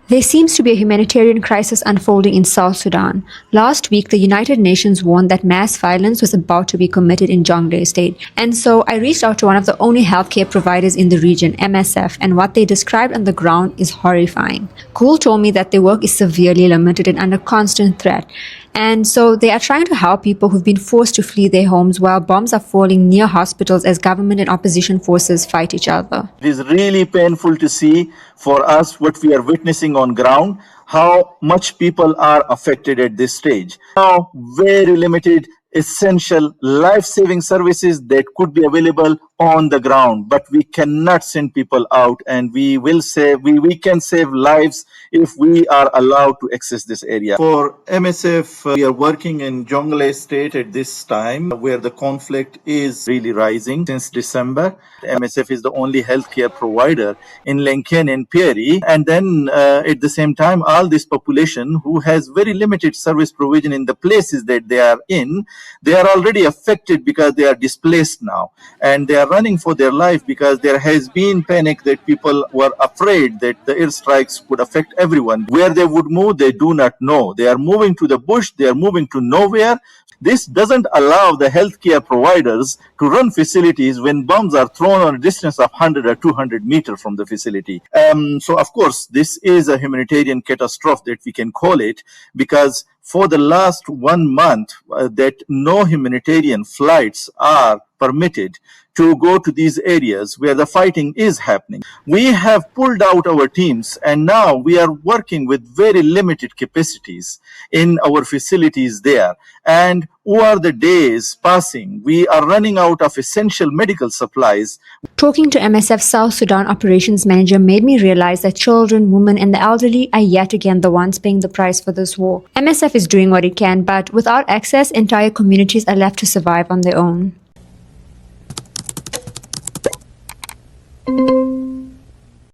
There seems to be a humanitarian crisis unfolding in South Sudan. Last week, the United Nations warned that mass violence was about to be committed in Jonglei State. And so I reached out to one of the only healthcare providers in the region, MSF, and what they described on the ground is horrifying. Kul told me that their work is severely limited and under constant threat. And so they are trying to help people who've been forced to flee their homes while bombs are falling near hospitals as government and opposition forces fight each other. It is really painful to see for us what we are witnessing on ground, how much people are affected at this stage. Now, very limited essential life-saving services that could be available on the ground, but we cannot send people out, and we can save lives if we are allowed to access this area. For MSF, we are working in Jonglei State at this time where the conflict is really rising since December. MSF is the only healthcare provider in Lenken and Pieri, and then at the same time, all this population who has very limited service provision in the places that they are in, they are already affected because they are displaced now, and they are running for their life because there has been panic that people were afraid that the airstrikes would affect everyone. Where they would move, they do not know. They are moving to the bush, they are moving to nowhere. This doesn't allow the healthcare providers to run facilities when bombs are thrown on a distance of 100 or 200 meters from the facility. So, of course, this is a humanitarian catastrophe that we can call it, because for the last 1 month, that no humanitarian flights are permitted to go to these areas where the fighting is happening. We have pulled out our teams, and now we are working with very limited capacities in our facilities there. And over the days passing, we are running out of essential medical supplies. Talking to MSF South Sudan operations manager made me realize that children, women, and the elderly are yet again the ones paying the price for this war. MSF is doing what it can, but without access, entire communities are left to survive on their own.